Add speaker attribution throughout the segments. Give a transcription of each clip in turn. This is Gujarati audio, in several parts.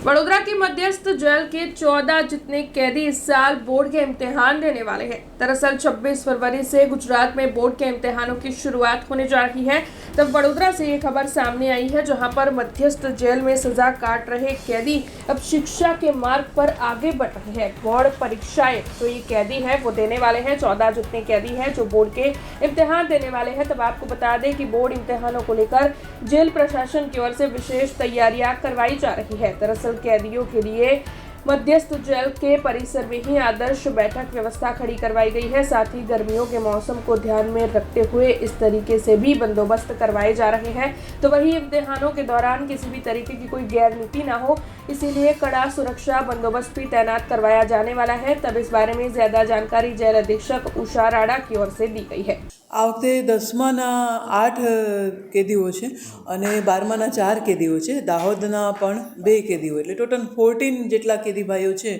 Speaker 1: वडोदरा की मध्यस्थ जेल के 14 जितने कैदी इस साल बोर्ड के इम्तिहान देने वाले हैं। दरअसल 26 फरवरी से गुजरात में बोर्ड के इम्तिहानों की शुरुआत होने जा रही है। तब वडोदरा से ये खबर सामने आई है, जहां पर मध्यस्थ जेल में सजा काट रहे कैदी अब शिक्षा के मार्ग पर आगे बढ़ रहे हैं। बोर्ड परीक्षाएं तो ये कैदी है वो देने वाले हैं। 14 जितने कैदी हैं जो बोर्ड के इम्तिहान देने वाले हैं। तब आपको बता दें कि बोर्ड इम्तिहानों को लेकर जेल प्रशासन की ओर से विशेष तैयारियां करवाई जा रही है। दरअसल कैदियों के लिए मध्यस्थ जेल के परिसर में ही आदर्श बैठक व्यवस्था खड़ी करवाई गई है। साथ ही गर्मियों के मौसम को ध्यान में रखते हुए इस तरीके से भी बंदोबस्त करवाए जा रहे हैं। तो वही इम्तिहानों के दौरान किसी भी तरीके की कोई गैर नीति ना हो, इसीलिए कड़ा सुरक्षा बंदोबस्त भी तैनात करवाया जाने वाला है। तब इस बारे में ज्यादा जानकारी जेल अधीक्षक उषा राड़ा की ओर से दी गई है।
Speaker 2: આ વખતે 10માના 8 કેદીઓ છે અને 12માના 4 કેદીઓ છે. દાહોદના પણ 2 કેદીઓ, એટલે ટોટલ 14 જેટલા કેદી ભાઈઓ છે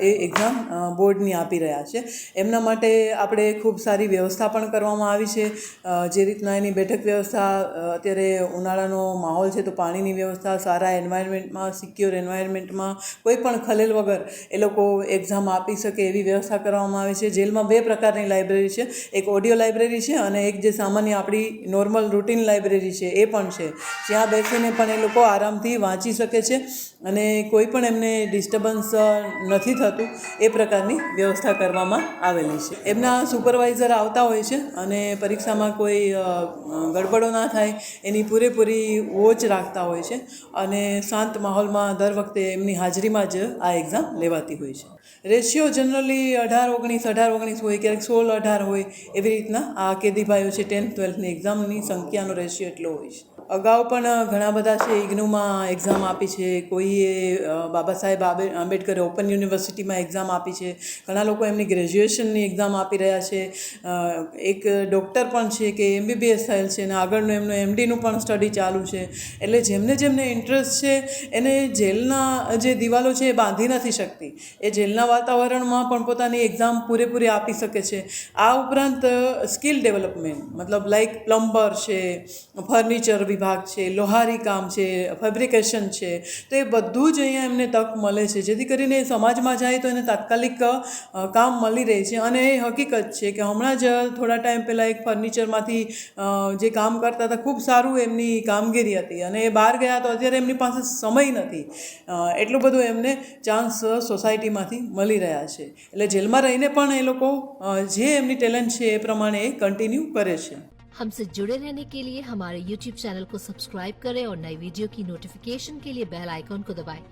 Speaker 2: એ એક્ઝામ બોર્ડની આપી રહ્યા છે. એમના માટે આપણે ખૂબ સારી વ્યવસ્થા પણ કરવામાં આવી છે. જે રીતના એની બેઠક વ્યવસ્થા, અત્યારે ઉનાળાનો માહોલ છે તો પાણીની વ્યવસ્થા, સારા એન્વાયરમેન્ટમાં, સિક્યોર એન્વાયરમેન્ટમાં કોઈ પણ ખલેલ વગર એ લોકો એક્ઝામ આપી શકે એવી વ્યવસ્થા કરવામાં આવી છે. જેલમાં 2 પ્રકારની લાઇબ્રેરી છે. એક ઓડિયો લાઇબ્રેરી છે અને એક જે સામાન્ય આપણી નોર્મલ રૂટીન લાઇબ્રેરી છે એ પણ છે, જ્યાં બેસીને પણ એ લોકો આરામથી વાંચી શકે છે અને કોઈ પણ એમને ડિસ્ટર્બન્સ નથી થતું એ પ્રકારની વ્યવસ્થા કરવામાં આવેલી છે. એમના સુપરવાઇઝર આવતા હોય છે અને પરીક્ષામાં કોઈ ગડબડો ના થાય એની પૂરેપૂરી વોચ રાખતા હોય છે અને શાંત માહોલમાં દર વખતે એમની હાજરીમાં જ આ એક્ઝામ લેવાતી હોય છે. રેશિયો જનરલી 18-19 હોય, ક્યારેક 16-18 હોય, એવી રીતના આ કેદીભાઈઓ છે 10th-12thની એક્ઝામની સંખ્યાનો રેશિયો એટલો હોય છે. અગાઉ પણ ઘણા બધા છે ઇગ્નુમાં એક્ઝામ આપી છે, કોઈએ બાબા સાહેબ આંબેડકર ઓપન યુનિવર્સિટીમાં એક્ઝામ આપી છે, ઘણા લોકો એમની ગ્રેજ્યુએશનની એક્ઝામ આપી રહ્યા છે. એક ડૉક્ટર પણ છે કે MBBS થયેલ છે અને આગળનું એમનું MDનું પણ સ્ટડી ચાલુ છે. એટલે જેમને ઇન્ટરેસ્ટ છે એને જેલના જે દિવાલો છે એ બાંધી નથી શકતી, એ જેલના વાતાવરણમાં પણ પોતાની એક્ઝામ પૂરેપૂરી આપી શકે છે. આ ઉપરાંત સ્કિલ ડેવલપમેન્ટ, મતલબ લાઈક પ્લમ્બર છે, ફર્નિચર વિભાગ છે, લોહારી કામ છે, ફેબ્રિકેશન છે, તો એ બધું જ અહીંયા એમને તક મળે છે, જેથી કરીને સમાજમાં જાય તો એને તાત્કાલિક કામ મળી રહે છે. અને એ હકીકત છે કે હમણાં જ થોડા ટાઈમ પહેલાં એક ફર્નિચરમાંથી જે કામ કરતા હતા, ખૂબ સારું એમની કામગીરી હતી અને એ બહાર ગયા તો અત્યારે એમની પાસે સમય નથી, એટલું બધું એમને ચાન્સ સોસાયટીમાંથી મળી રહ્યા છે. એટલે જેલમાં રહીને પણ એ લોકો જે એમની ટેલેન્ટ છે એ પ્રમાણે એ કન્ટિન્યू કરે છે.
Speaker 3: हमसे जुड़े रहने के लिए हमारे YouTube चैनल को सब्सक्राइब करें और नई वीडियो की नोटिफिकेशन के लिए बेल आइकॉन को दबाएं।